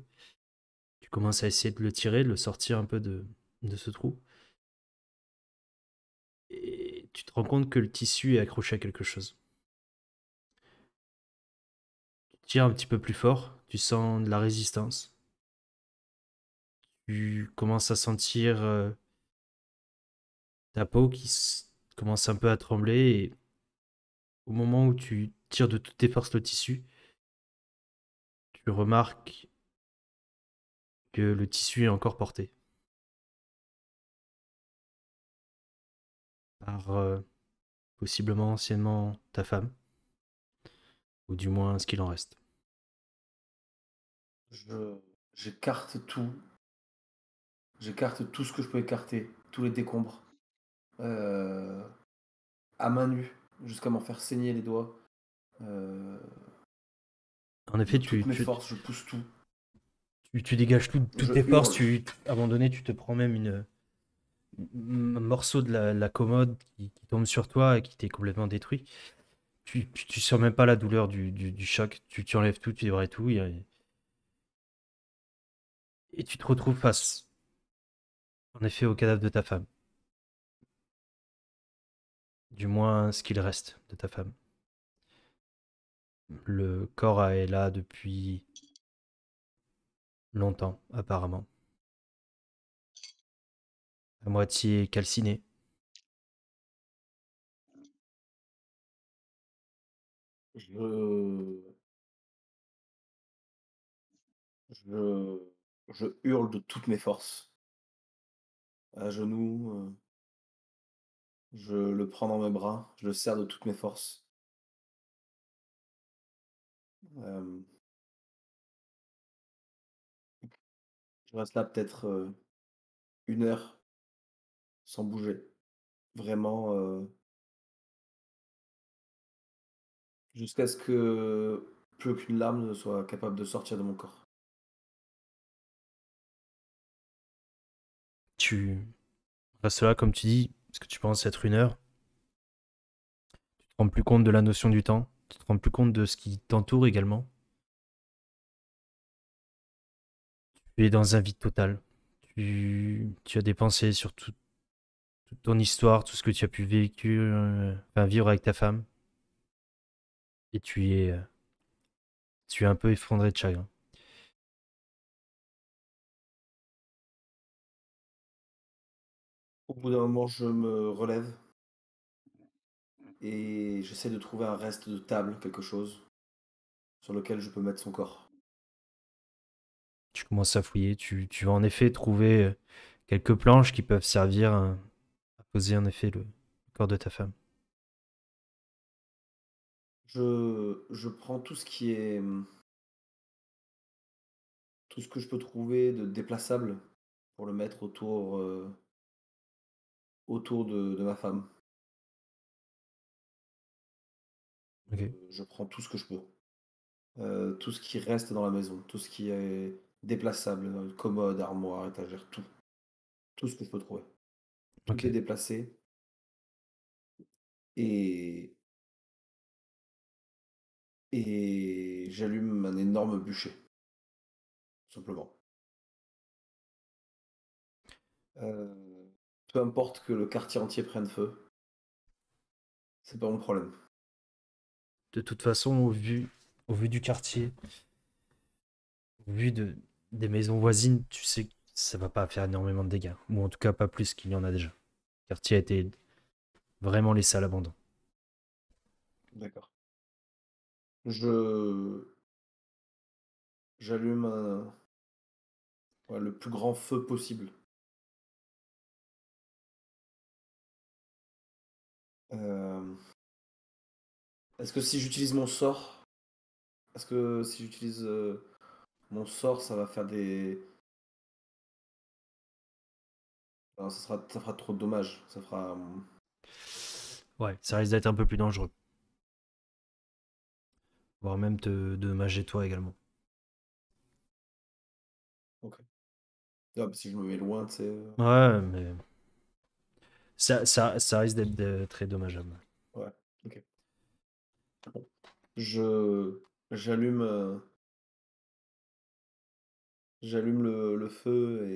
tu commences à essayer de le tirer, de le sortir un peu de ce trou. Et tu te rends compte que le tissu est accroché à quelque chose. Tu tires un petit peu plus fort, tu sens de la résistance. Tu commences à sentir ta peau qui commence un peu à trembler et au moment où tu tires de toutes tes forces le tissu, tu remarques que le tissu est encore porté par possiblement anciennement ta femme, ou du moins ce qu'il en reste. J'écarte tout. J'écarte tout ce que je peux écarter, tous les décombres, à main nue, jusqu'à m'en faire saigner les doigts. En effet, De toutes mes forces, je pousse tout. Tu dégages toutes Je tes forces, hurle. à un moment donné, tu te prends même un morceau de la commode qui tombe sur toi et qui t'est complètement détruit. Tu sens même pas la douleur du choc, tu enlèves tout, tu débrais tout, et tu te retrouves face, en effet, au cadavre de ta femme. Du moins, ce qu'il reste de ta femme. Le corps est là depuis longtemps, apparemment. À moitié calciné. Je... Je... Je hurle de toutes mes forces. À genoux, je le prends dans mes bras, je le serre de toutes mes forces. Euh, je reste là peut-être 1 heure sans bouger. Vraiment, jusqu'à ce que plus aucune larme ne soit capable de sortir de mon corps. Tu restes là, comme tu dis, parce que tu penses être 1 heure. Tu te rends plus compte de la notion du temps. Tu te rends plus compte de ce qui t'entoure également. Tu es dans un vide total. Tu as des pensées sur toute ton histoire, tout ce que tu as pu vivre avec ta femme. Et tu es un peu effondré de chagrin. Au bout d'un moment, je me relève et j'essaie de trouver un reste de table, quelque chose, sur lequel je peux mettre son corps. Tu commences à fouiller. Tu vas en effet trouver quelques planches qui peuvent servir à poser en effet le corps de ta femme. Je prends tout ce qui est, tout ce que je peux trouver de déplaçable pour le mettre autour de ma femme. Ok. Je prends tout ce que je peux. Tout ce qui reste dans la maison, tout ce qui est déplaçable, commode, armoire, étagère, tout. Tout ce que je peux trouver. Tout est Ok. déplacé et, et j'allume un énorme bûcher, tout simplement. Euh, Peu importe que le quartier entier prenne feu, c'est pas mon problème. De toute façon, au vu du quartier, au vu des maisons voisines, tu sais que ça va pas faire énormément de dégâts. Ou en tout cas pas plus qu'il y en a déjà. Le quartier a été vraiment laissé à l'abandon. D'accord. Je J'allume ouais, le plus grand feu possible. Euh, Est-ce que si j'utilise mon sort, est-ce que si j'utilise mon sort, ça va faire des... Non, ça fera trop de dommages. Ça fera... Ouais, ça risque d'être un peu plus dangereux. Voire même te dommager toi également. Ok. Ah, bah, si je me mets loin, tu sais... Ouais, mais ça risque d'être très dommageable. Ouais, ok. Je... J'allume j'allume le feu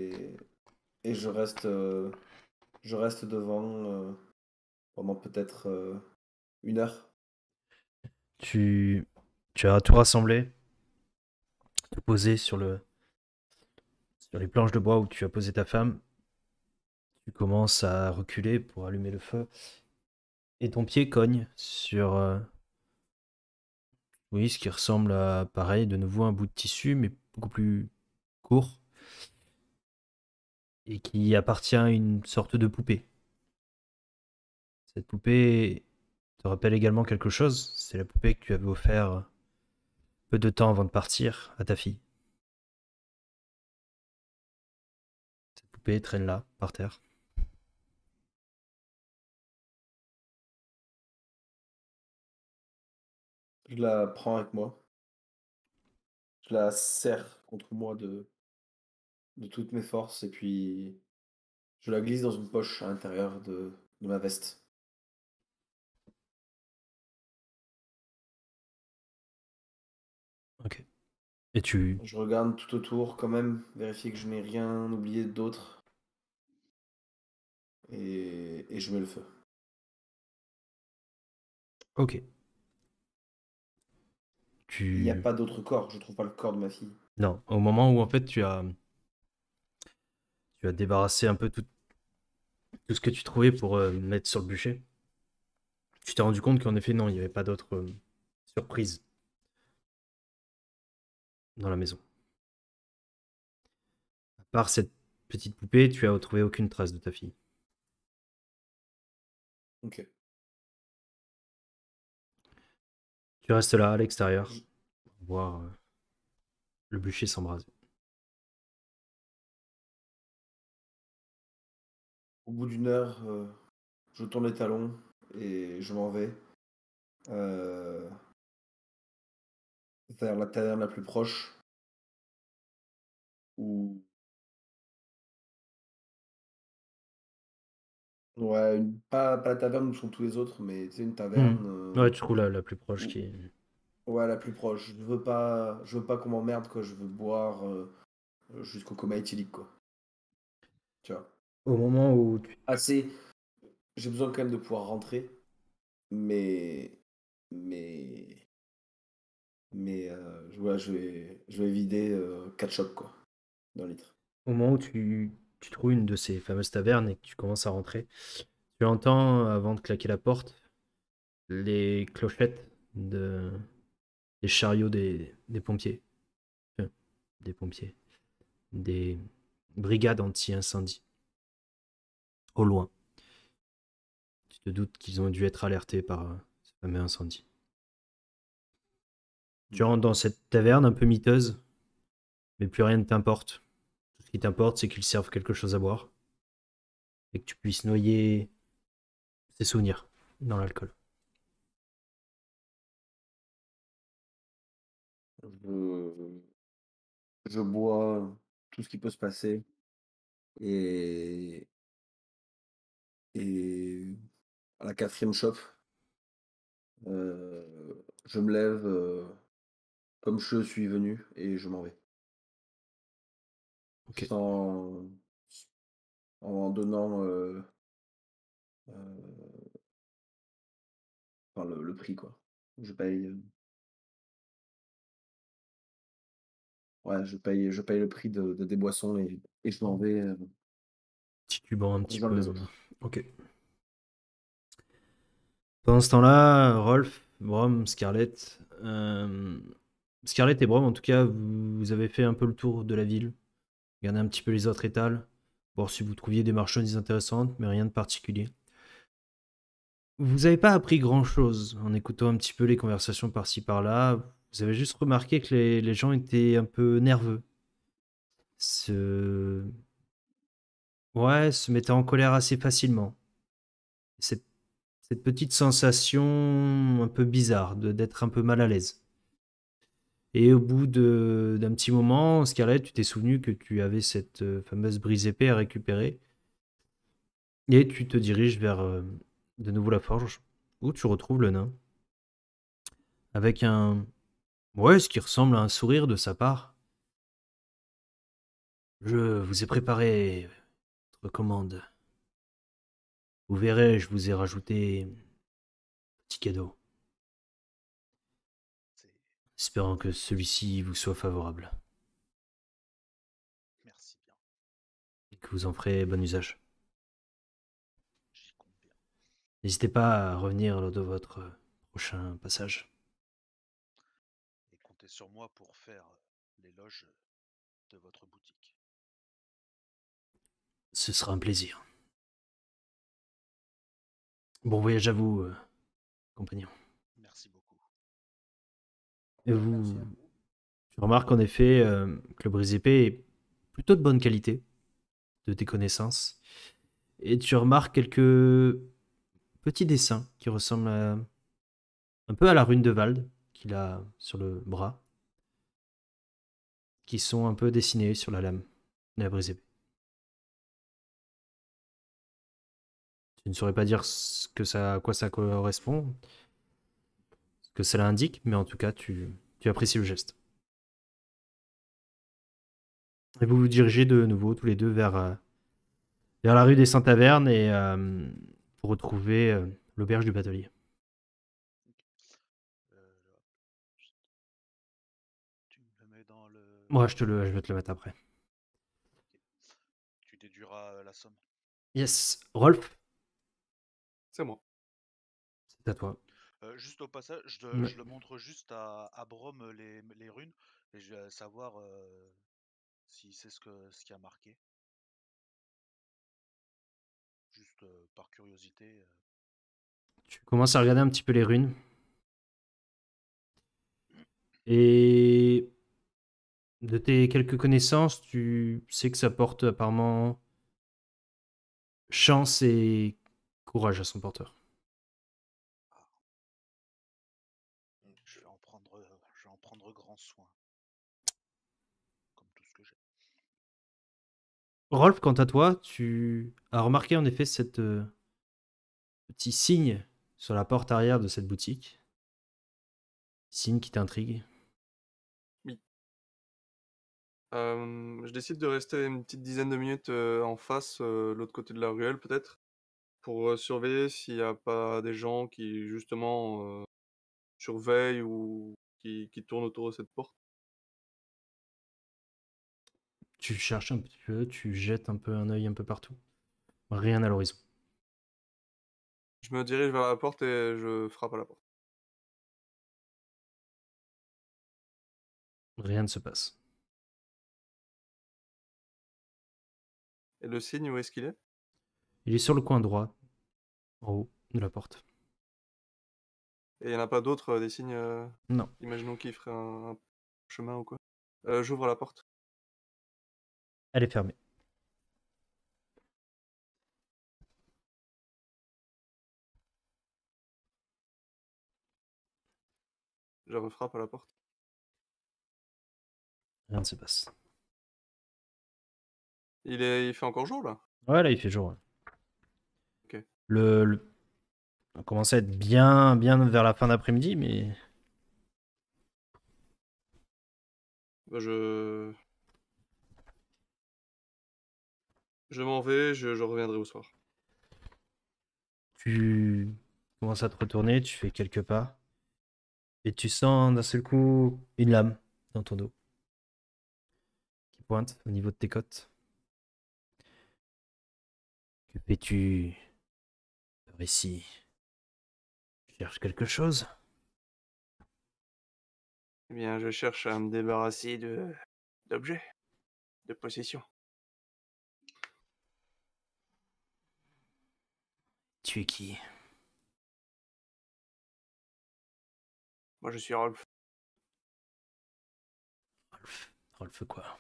et je reste devant pendant peut-être 1 heure. Tu, tu as tout rassemblé, te poser sur les planches de bois où tu as posé ta femme. Tu commences à reculer pour allumer le feu. Et ton pied cogne sur oui, ce qui ressemble à pareil, de nouveau un bout de tissu, mais beaucoup plus court. Et qui appartient à une sorte de poupée. Cette poupée te rappelle également quelque chose. C'est la poupée que tu avais offert peu de temps avant de partir à ta fille. Cette poupée traîne là, par terre. Je la prends avec moi. Je la serre contre moi de toutes mes forces et puis je la glisse dans une poche à l'intérieur de ma veste. Ok. Et tu... Je regarde tout autour quand même, vérifier que je n'ai rien oublié d'autre. Et je mets le feu. Ok. Il n'y a Tu... pas d'autre corps, je trouve pas le corps de ma fille. Non, au moment où en fait tu as débarrassé un peu tout ce que tu trouvais pour mettre sur le bûcher, tu t'es rendu compte qu'en effet non, il n'y avait pas d'autre surprise dans la maison. À part cette petite poupée, tu as trouvé aucune trace de ta fille. Ok. Tu restes là à l'extérieur, voir le bûcher s'embraser. Au bout d'une heure, je tourne les talons et je m'en vais vers la taverne la plus proche où ouais, pas la taverne où sont tous les autres, mais tu sais, une taverne Ouais, tu trouves la plus proche où- qui est... ouais, la plus proche. Je veux pas qu'on m'emmerde, quoi. Je veux boire jusqu'au coma éthylique, quoi. Tu vois. Au moment où tu... Assez. J'ai besoin quand même de pouvoir rentrer, mais mais ouais, je vais vider 4 chocs, quoi, d'un litre. Au moment où tu trouves une de ces fameuses tavernes et que tu commences à rentrer, tu entends, avant de claquer la porte, les clochettes des chariots des pompiers. Enfin, des pompiers. Des brigades anti-incendie. Au loin. Tu te doutes qu'ils ont dû être alertés par ce fameux incendie. Tu rentres dans cette taverne un peu miteuse, mais plus rien ne t'importe. Tout ce qui t'importe, c'est qu'ils servent quelque chose à boire et que tu puisses noyer tes souvenirs dans l'alcool. Je, je bois tout ce qui peut se passer et, et à la quatrième chope, je me lève comme je suis venu et je m'en vais. Ok. Sans, en donnant euh, enfin, le prix, quoi. Je paye, ouais, je paye le prix des boissons et je m'en vais Si tu bois un petit rejoindre les peu. autres. Ok. Pendant ce temps-là, Rolf, Brom, Scarlett. Scarlett et Brom, en tout cas, vous avez fait un peu le tour de la ville. Regardez un petit peu les autres étals. Voir si vous trouviez des marchandises intéressantes, mais rien de particulier. Vous n'avez pas appris grand-chose en écoutant un petit peu les conversations par-ci par-là. Vous avez juste remarqué que les gens étaient un peu nerveux. Se... Ouais, se mettaient en colère assez facilement. Cette, cette petite sensation un peu bizarre d'être un peu mal à l'aise. Et au bout d'un petit moment, Scarlett, tu t'es souvenu que tu avais cette fameuse brise épée à récupérer. Et tu te diriges vers de nouveau la forge, où tu retrouves le nain. Avec un... Ouais, ce qui ressemble à un sourire de sa part. Je vous ai préparé votre commande. Vous verrez, je vous ai rajouté un petit cadeau. C'est... Espérant que celui-ci vous soit favorable. Merci bien. Et que vous en ferez bon usage. N'hésitez pas à revenir lors de votre prochain passage. Et comptez sur moi pour faire l'éloge de votre boutique. Ce sera un plaisir. Bon voyage à vous, compagnon. Merci beaucoup. Et Merci vous, à vous. tu remarques en effet que le brise-épée est plutôt de bonne qualité, de tes connaissances. Et tu remarques quelques petits dessins qui ressemblent un peu à la rune de Vald qu'il a sur le bras, qui sont un peu dessinés sur la lame de la brise-épée. Tu ne saurais pas dire à quoi ça correspond, ce que cela indique, mais en tout cas, tu apprécies le geste. Et vous vous dirigez de nouveau tous les deux vers la rue des Saint-Tavernes et pour retrouver l'auberge du batelier. Tu me le mets dans le... Moi, je vais te le mettre après. Tu déduiras la somme. Yes. Rolf, C'est moi. c'est à toi. Juste au passage, Ouais. je le montre juste à Brom les runes et je vais savoir s'il sait ce qu'il y a marqué. Juste par curiosité. Tu commences à regarder un petit peu les runes. Et de tes quelques connaissances, tu sais que ça porte apparemment chance et courage à son porteur. Je vais en prendre grand soin. Comme tout ce que j'ai. Rolf, quant à toi, tu as remarqué en effet cette petit signe sur la porte arrière de cette boutique. Signe qui t'intrigue. Je décide de rester une petite dizaine de minutes en face, l'autre côté de la ruelle peut-être, pour surveiller s'il n'y a pas des gens qui justement surveillent ou qui tournent autour de cette porte. Tu cherches un petit peu, tu jettes un peu un œil un peu partout. Rien à l'horizon. Je me dirige vers la porte et je frappe à la porte. Rien ne se passe. Et le signe, où est-ce qu'il est? Il est sur le coin droit, en haut de la porte. Et il n'y en a pas d'autres, des signes, Non. imaginons qu'il ferait un chemin ou quoi. J'ouvre la porte. Elle est fermée. Je refrappe à la porte. Rien ne se passe. Il fait encore jour là? Ouais, là, il fait jour. Ouais. Ok. On commence à être bien vers la fin d'après-midi, mais Bah, je m'en vais, je reviendrai au soir. tu commences à te retourner, tu fais quelques pas, et tu sens d'un seul coup une lame dans ton dos qui pointe au niveau de tes côtes. Que fais-tu par ici? Tu cherches quelque chose? Eh bien, je cherche à me débarrasser d'objets, de possessions. Tu es qui? Moi, je suis Rolf. Rolf. Rolf quoi?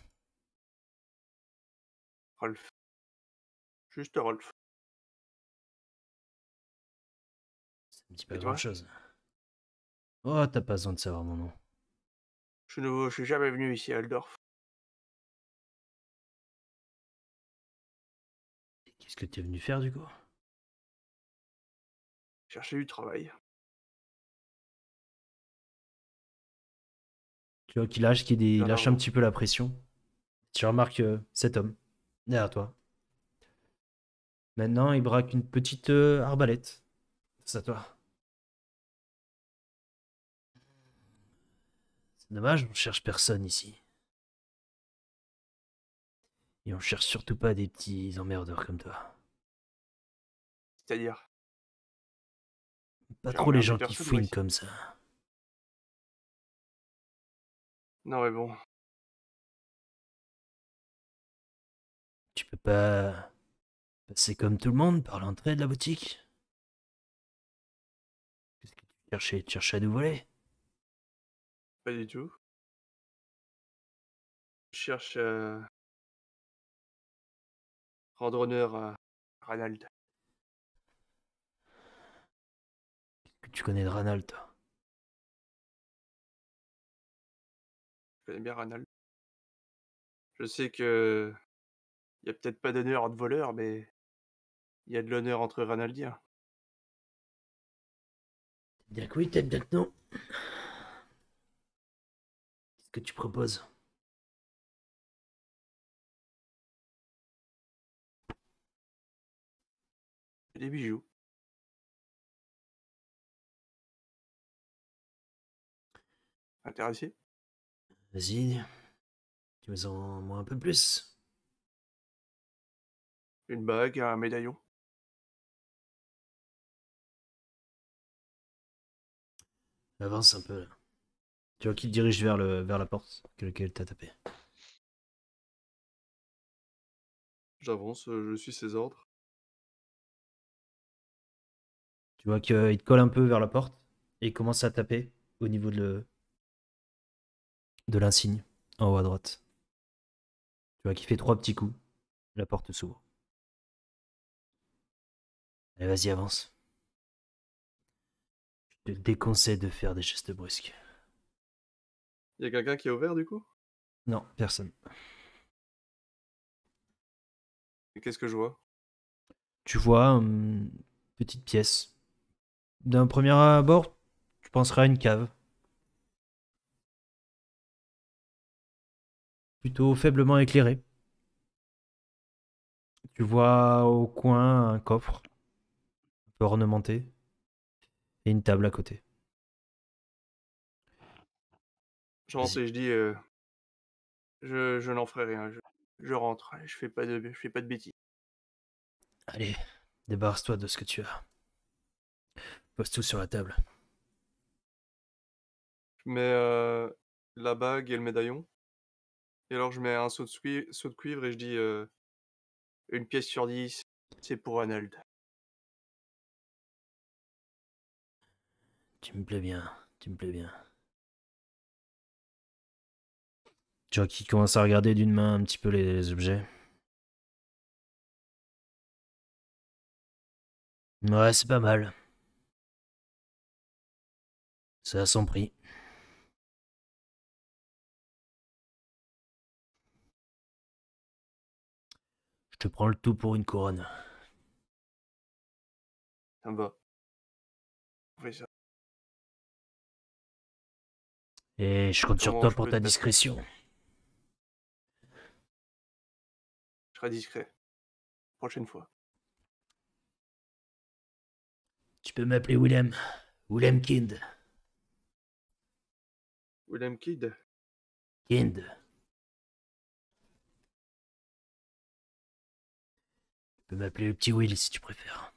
Rolf. Juste Rolf. Ça me dit pas Et toi? grand-chose. Oh, t'as pas besoin de savoir mon nom. Je suis nouveau, je suis jamais venu ici à Aldorf. Et qu'est-ce que t'es venu faire du coup? Chercher du travail. Tu vois qu'il lâche Plein lâche un d'argent. petit peu la pression. Tu remarques cet homme derrière toi. Maintenant, il braque une petite arbalète. C'est à toi. C'est dommage, on cherche personne ici. Et on cherche surtout pas des petits emmerdeurs comme toi. C'est-à-dire, Pas J'ai trop les emmerdé gens qui personne, fouinent oui. comme ça. Non, mais bon. Tu peux pas passer comme tout le monde par l'entrée de la boutique? Qu'est-ce que tu cherchais? Tu cherchais à nous voler? Pas du tout. Je cherche rendre honneur à Ranald. Que tu connais de Ranald, toi? Je connais bien Ranald. Je sais que y a peut-être pas d'honneur entre voleurs, mais il y a de l'honneur entre Ranaldiens. Bien que oui, peut-être bien que non. Qu'est-ce que tu proposes? Des bijoux. Intéressé? Vas-y, tu me en moi un peu plus. Une bague, un médaillon. Avance un peu là. Tu vois qu'il te dirige vers la porte que lequel t'as tapé. J'avance, je suis ses ordres. Tu vois qu'il te colle un peu vers la porte et il commence à taper au niveau de l'insigne en haut à droite. Tu vois qu'il fait 3 petits coups. La porte s'ouvre. Allez, vas-y, avance. Je te déconseille de faire des gestes brusques. Y a quelqu'un qui est ouvert du coup? Non, personne. Et qu'est-ce que je vois? Tu vois une petite pièce. D'un premier abord, tu penserais à une cave. Plutôt faiblement éclairée. Tu vois au coin un coffre, un peu ornementé, et une table à côté. Je rentre Vas-y. et je dis je n'en ferai rien. Je rentre. Je fais pas de bêtises. Allez, débarrasse-toi de ce que tu as. Pose tout sur la table. Je mets la bague et le médaillon. Et alors je mets un seau de cuivre et je dis une pièce sur 10, c'est pour Ranald. Tu me plais bien, tu me plais bien. Tu vois qu'il commence à regarder d'une main un petit peu les objets. Ouais, c'est pas mal. Ça a son prix. Je te prends le tout pour une couronne. Ça me va. On fait ça. Et je compte sur Comment toi je pour peux ta te mettre? discrétion. Je serai discret. Prochaine fois. Tu peux m'appeler Willem. Willem Kind. Willem Kid. Kind. Tu peux m'appeler le petit Will si tu préfères.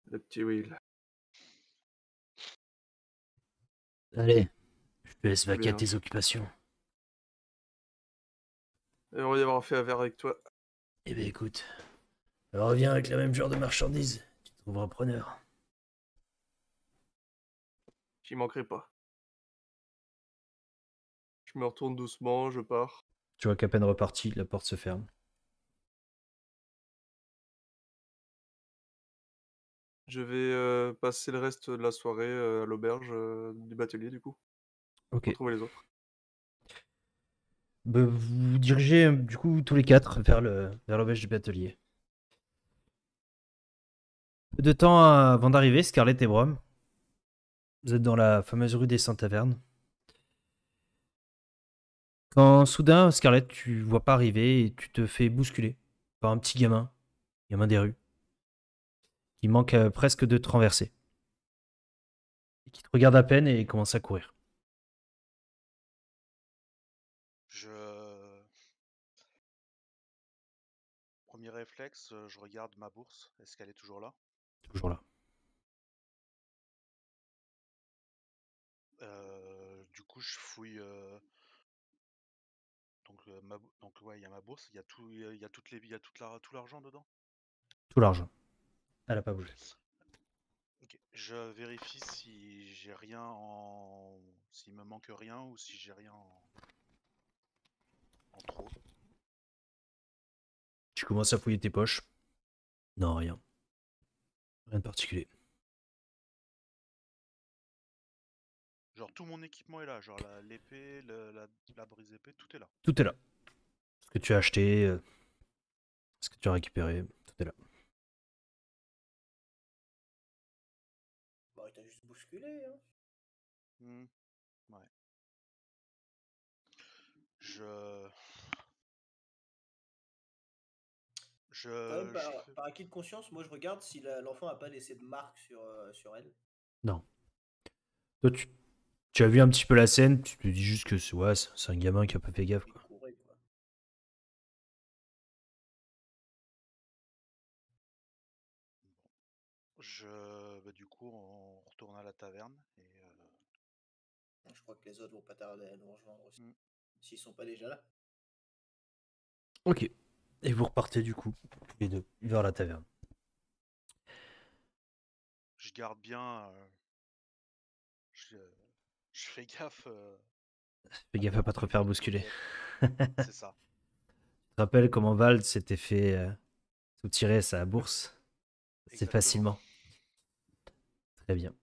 Le petit Will. Allez, je te laisse Très vaquer à bien. tes occupations. Heureux d'avoir fait affaire avec toi. Eh ben écoute, reviens avec le même genre de marchandises. Tu trouveras preneur. J'y manquerai pas. Je me retourne doucement, je pars. Tu vois qu'à peine reparti, la porte se ferme. Je vais passer le reste de la soirée à l'auberge du batelier du coup. Ok. Pour trouver les autres. Bah, vous vous dirigez du coup tous les 4 vers l'auberge du batelier. Peu de temps avant d'arriver, Scarlett et Brom. Vous êtes dans la fameuse rue des 100 Tavernes. Quand soudain, Scarlett, tu vois pas arriver et tu te fais bousculer par un petit gamin des rues, qui manque presque de te renverser. Et qui te regarde à peine et commence à courir. Premier réflexe, je regarde ma bourse. Est-ce qu'elle est toujours là? Toujours là. Du coup, je fouille. Donc ouais, il y a ma bourse, il y a tout, il y a toutes les, il y a tout l'argent dedans. Tout l'argent. Elle a pas bougé. Ok. Je vérifie si j'ai rien en, s'il me manque rien ou si j'ai rien en trop. Tu commences à fouiller tes poches. Non, rien. Rien de particulier. Genre tout mon équipement est là, genre l'épée, la brise épée, tout est là. Tout est là. Ce que tu as acheté, ce que tu as récupéré, tout est là. Bah, il t'a juste bousculé, hein. Ouais. Je Quand même, fais- par acquis de conscience, moi je regarde si l'enfant a pas laissé de marque sur elle. Non. Toi, tu as vu un petit peu la scène, tu te dis juste que c'est un gamin qui a pas fait gaffe, Il quoi. courait, quoi. Du coup, on retourne à la taverne et Je crois que les autres vont pas tarder à nous rejoindre aussi. Mm. S'ils sont pas déjà là. Ok. Et vous repartez du coup, tous les deux, vers la taverne. je garde bien. Je fais gaffe. Fais gaffe à pas te montrer refaire une bousculer. coquette. C'est ça. Tu te rappelles comment Val s'était fait soutirer sa bourse assez Exactement. facilement. Très bien.